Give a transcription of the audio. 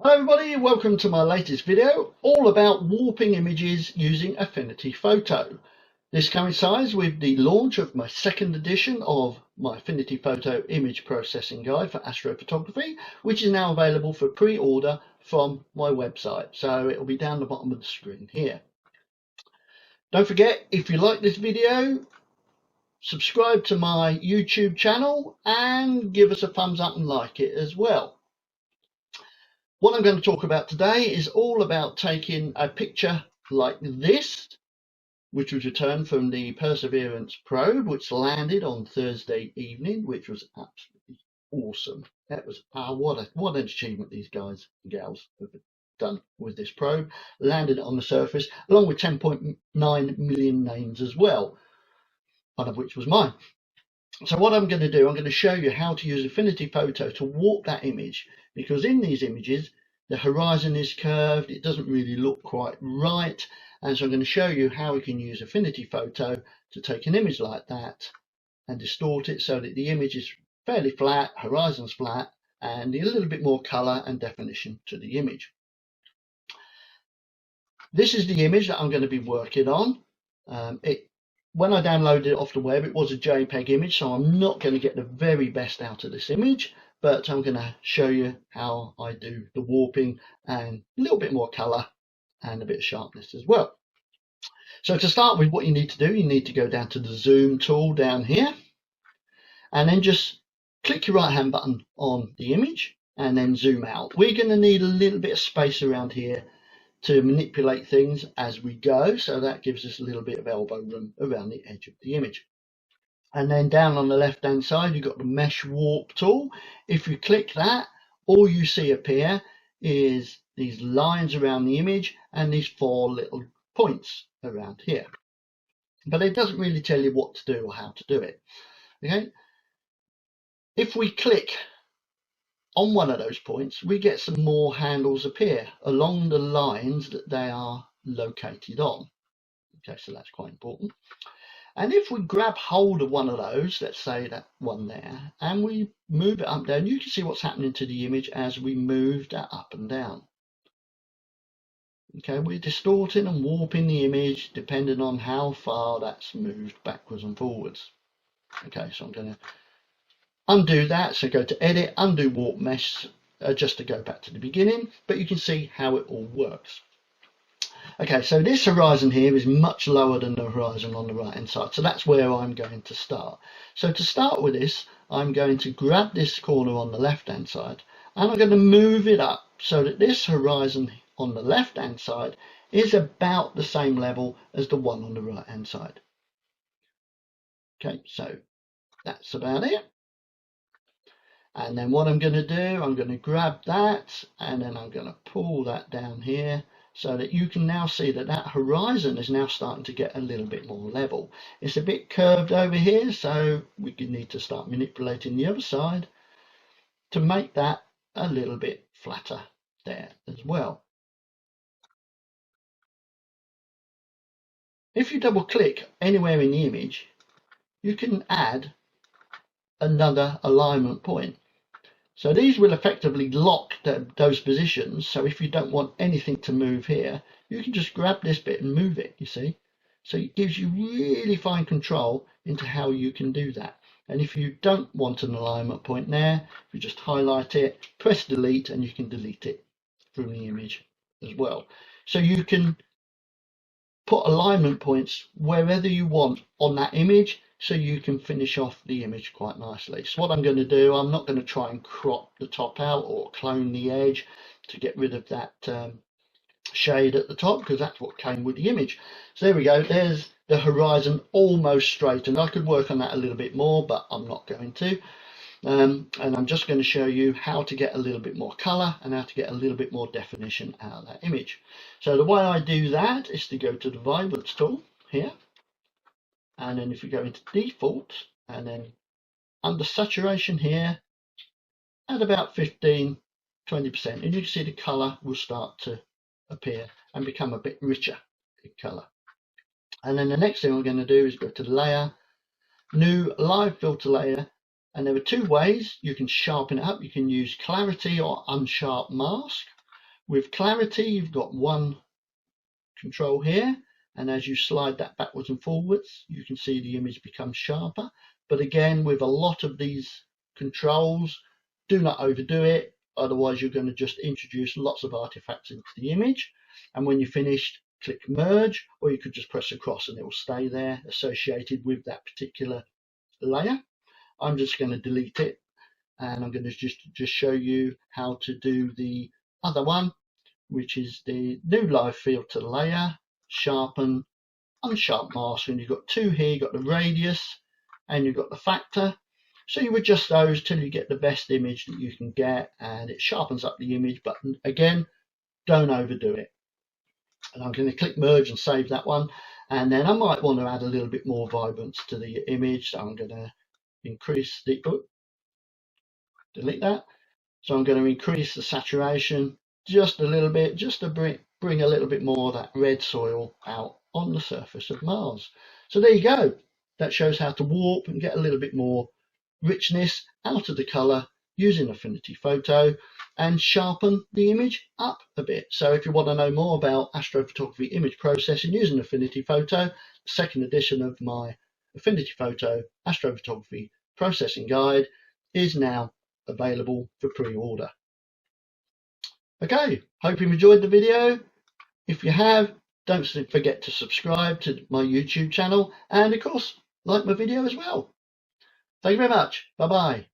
Hello everybody, welcome to my latest video all about warping images using Affinity Photo. This coincides with the launch of my second edition of my Affinity Photo Image Processing Guide for Astrophotography, which is now available for pre-order from my website. So it will be down the bottom of the screen here. Don't forget, if you like this video, subscribe to my YouTube channel and give us a thumbs up and like it as well. What I'm going to talk about today is all about taking a picture like this, which was returned from the Perseverance probe, which landed on Thursday evening, which was absolutely awesome. That was what an achievement these guys and gals have done with this probe. Landed on the surface along with 10.9 million names as well, one of which was mine. So what I'm going to do, I'm going to show you how to use Affinity Photo to warp that image, because in these images the horizon is curved, it doesn't really look quite right, and so I'm going to show you how we can use Affinity Photo to take an image like that and distort it so that the image is fairly flat, horizon's flat, and a little bit more color and definition to the image. This is the image that I'm going to be working on. When I downloaded it off the web, it was a JPEG image, so I'm not going to get the very best out of this image, but I'm going to show you how I do the warping and a little bit more color and a bit of sharpness as well. So to start with, what you need to do, you need to go down to the zoom tool down here, and then just click your right hand button on the image and then zoom out. We're going to need a little bit of space around here to manipulate things as we go, so that gives us a little bit of elbow room around the edge of the image. And then down on the left hand side you've got the mesh warp tool. If you click that, all you see appear is these lines around the image and these four little points around here, but it doesn't really tell you what to do or how to do it. Okay, if we click on one of those points, we get some more handles appear along the lines that they are located on. Okay, so that's quite important. And if we grab hold of one of those, let's say that one there, and we move it up and down, you can see what's happening to the image as we move that up and down. Okay, we're distorting and warping the image depending on how far that's moved backwards and forwards. Okay, so I'm going to undo that, so go to edit, undo warp mesh, just to go back to the beginning, but you can see how it all works. Okay, so this horizon here is much lower than the horizon on the right hand side, so that's where I'm going to start. So to start with this, I'm going to grab this corner on the left hand side and I'm going to move it up so that this horizon on the left hand side is about the same level as the one on the right hand side. Okay, so that's about it. And then what I'm going to do, I'm going to grab that and then I'm going to pull that down here so that you can now see that that horizon is now starting to get a little bit more level. It's a bit curved over here, so we need to start manipulating the other side to make that a little bit flatter there as well. If you double click anywhere in the image, you can add another alignment point. So these will effectively lock those positions, so if you don't want anything to move here, you can just grab this bit and move it, you see. So it gives you really fine control into how you can do that. And if you don't want an alignment point there, you just highlight it, press delete, and you can delete it from the image as well. So you can put alignment points wherever you want on that image, so you can finish off the image quite nicely. So what I'm going to do, I'm not going to try and crop the top out or clone the edge to get rid of that shade at the top, because that's what came with the image. So there we go, there's the horizon almost straight, and I could work on that a little bit more, but I'm not going to. And I'm just going to show you how to get a little bit more color and how to get a little bit more definition out of that image. So the way I do that is to go to the Vibrance tool here, and then if you go into default and then under saturation here, at about 15-20%, and you can see the color will start to appear and become a bit richer in color. And then the next thing we're going to do is go to the layer, new live filter layer, and there are two ways you can sharpen it up. You can use clarity or unsharp mask, With clarity, you've got one control here, and as you slide that backwards and forwards, you can see the image becomes sharper. But again, with a lot of these controls, do not overdo it, otherwise you're going to just introduce lots of artifacts into the image. And when you're finished, click merge, or you could just press across and it will stay there associated with that particular layer. I'm just going to delete it, and I'm going to just show you how to do the other one, which is the new live filter layer, sharpen, unsharp mask. And you've got two here, you've got the radius and you've got the factor. So you adjust those till you get the best image that you can get, and it sharpens up the image, but again, don't overdo it. And I'm going to click merge and save that one. And then I might want to add a little bit more vibrance to the image, so I'm going to increase the, delete that. So I'm going to increase the saturation just a little bit, just to bring a little bit more of that red soil out on the surface of Mars. So there you go. That shows how to warp and get a little bit more richness out of the color using Affinity Photo and sharpen the image up a bit. So if you want to know more about astrophotography image processing using Affinity Photo, the second edition of my Affinity Photo Astrophotography Processing Guide is now available for pre-order. Okay, hope you've enjoyed the video. If you have, don't forget to subscribe to my YouTube channel, and of course, like my video as well. Thank you very much. Bye bye.